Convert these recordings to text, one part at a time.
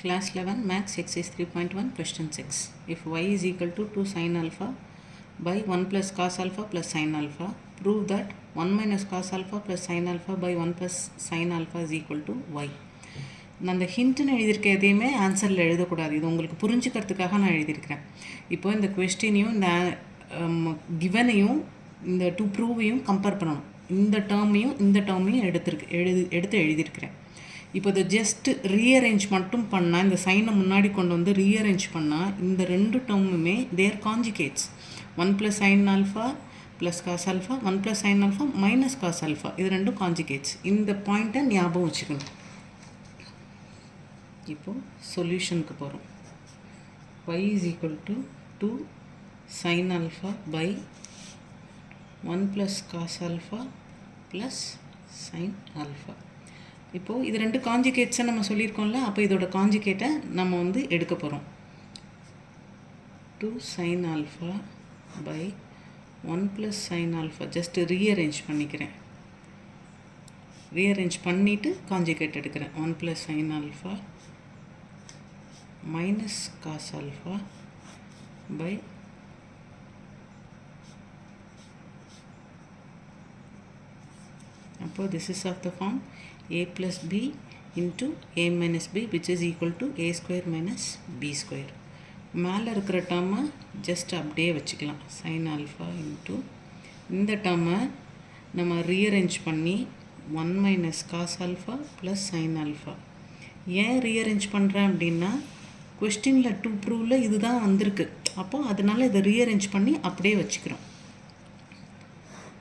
Class 11 Max exercise 3.1 question 6. If y is equal to 2 sin alpha by 1 plus cos alpha plus sin alpha, prove that 1 minus cos alpha plus sin alpha by 1 plus sin alpha is equal to y. நான் அந்த ஹிண்ட்டுன்னு எழுதியிருக்க எதையுமே ஆன்சரில் எழுதக்கூடாது. இது உங்களுக்கு புரிஞ்சுக்கிறதுக்காக நான் எழுதியிருக்கிறேன். இப்போ இந்த கொஸ்டினையும் இந்த கிவனையும் இந்த டு ப்ரூவையும் கம்பேர் பண்ணணும். இந்த டேர்மையும் எடுத்து எழுதியிருக்கிறேன். இப்போ இதை ஜஸ்ட் ரீஅரேஞ்ச் மட்டும் பண்ணால், இந்த சைனை முன்னாடி கொண்டு வந்து ரீஅரேஞ்ச் பண்ணால் இந்த ரெண்டு டேர்முமே தேர் காஞ்சிகேட்ஸ். 1 + sin alpha + cos alpha, 1 + sin alpha - cos alpha, இது ரெண்டும் காஞ்சிகேட்ஸ். இந்த பாயிண்ட்டை ஞாபகம் வச்சுக்கணும். இப்போது சொல்யூஷனுக்கு போகிறோம். y is equal to 2 sin alpha by 1 plus cos alpha plus sin alpha. இப்போது இது ரெண்டு காஞ்சிகேட்ஸை நம்ம சொல்லியிருக்கோம்ல, அப்போ இதோட காஞ்சிகேட்டை நம்ம வந்து எடுக்க போகிறோம். 2 sin alpha by 1 plus sin alpha, just rearrange பண்ணிக்கிறேன். ரீஅரேஞ்ச் பண்ணிவிட்டு காஞ்சிகேட் எடுக்கிறேன். 1 plus sin alpha minus cos alpha by அப்போ this is of the form a plus b into a minus b which is equal to a square minus b square. மேலே இருக்கிற டேர்மை just அப்படியே வச்சுக்கலாம். sin alpha into இந்த டேர்மை நம்ம rearrange பண்ணி 1 minus cos alpha plus sin alpha. ஏன் ரீஅரேஞ்ச் பண்ணுறேன் அப்படின்னா, கொஸ்டினில் டு ப்ரூவில் இதுதான் வந்திருக்கு. அப்போது அதனால் இதை ரீஅரேஞ்ச் பண்ணி அப்படியே வச்சுக்கிறோம்.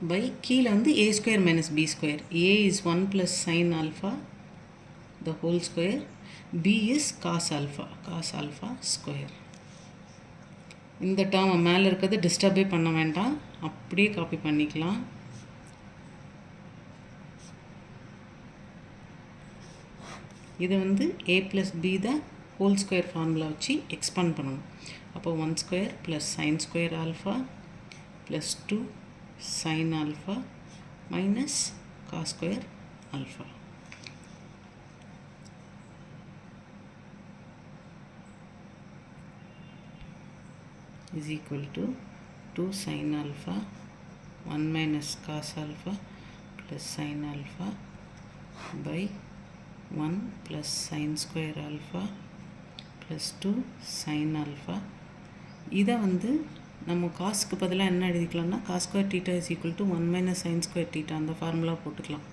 பை கீழே வந்து a square minus b square. a is 1 plus sin alpha the whole square, b is cos alpha square. இந்த டேர்மை மேலே இருக்கிறத டிஸ்டர்பே பண்ண வேண்டாம், அப்படியே காப்பி பண்ணிக்கலாம். இதை வந்து a plus b தான் ஹோல் ஸ்கொயர் ஃபார்முலா வச்சு எக்ஸ்பாண்ட் பண்ணணும். அப்போ 1 square plus sin square alpha plus 2 sin alpha minus cos square alpha. Is equal to 2 sin alpha 1 minus cos alpha plus sin alpha by 1 plus sin square alpha plus 2 sin alpha. இதை வந்து நம்ம காஸ்க்கு பதிலாக என்ன எழுதிக்கலாம்னா, cos square theta is equal to 1 minus sin square theta, அந்த formula போட்டுக்கலாம்.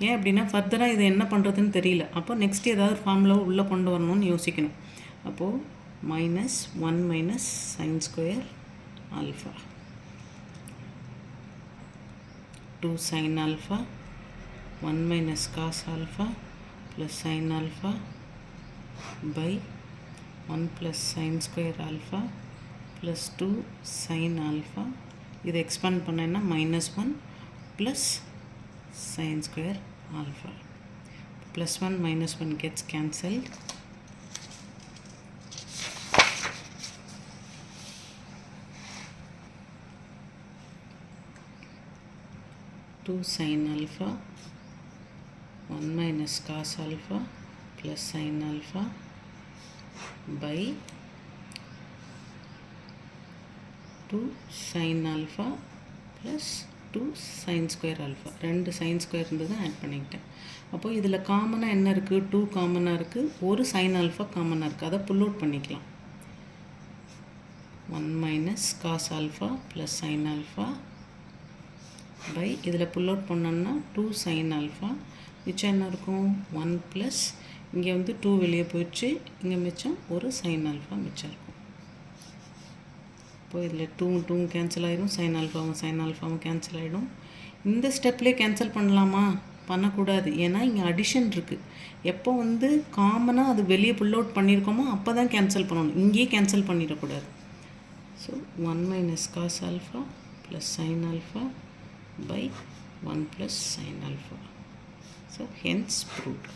ஏன் அப்படின்னா ஃபர்தராக இதை என்ன பண்ணுறதுன்னு தெரியல. அப்போ நெக்ஸ்ட் ஏதாவது ஃபார்முலாவை உள்ளே கொண்டு வரணும்னு யோசிக்கணும். அப்போது -1 minus sin square alpha 2 sin alpha 1 minus cos alpha plus sin alpha by 1 plus sin square alpha plus 2 sin alpha. இதை எக்ஸ்பாண்ட் பண்ணேன்னா -1 plus sin square alpha. +1 -1 gets cancelled. Two sin alpha 1 minus cos alpha plus sin alpha by 2 sin alpha plus 2 sin square alpha. ரெண்டு sin square இருந்தது add பண்ணிக்கிட்டேன். அப்போது இதில் காமனாக என்ன இருக்குது? 2 காமனாக இருக்குது, ஒரு sin alpha காமனாக இருக்குது. அதை புல் அவுட் பண்ணிக்கலாம். 1 minus cos alpha plus sin alpha by இதில் புல் அவுட் பண்ணோன்னா 2 sin alpha. மிச்சம் என்ன இருக்கும்? 1 ப்ளஸ் இங்கே வந்து 2 வெளியே போயிடுச்சு, இங்கே மிச்சம் ஒரு sin alpha மிச்சம் இருக்கும். இப்போ இதில் 2 கேன்சல் ஆகிடும், sin alphaவும் கேன்சல் ஆகிடும். இந்த ஸ்டெப்லேயே கேன்சல் பண்ணலாமா? பண்ணக்கூடாது. ஏன்னா இங்கே அடிஷன் இருக்குது. எப்போ வந்து காமனாக அது வெளியே புல் அவுட் பண்ணியிருக்கோமோ அப்போ தான் கேன்சல் பண்ணணும், இங்கேயே கேன்சல் பண்ணிடக்கூடாது. So 1 minus cos alpha plus sin alpha by 1 plus sin alpha. So hence proved.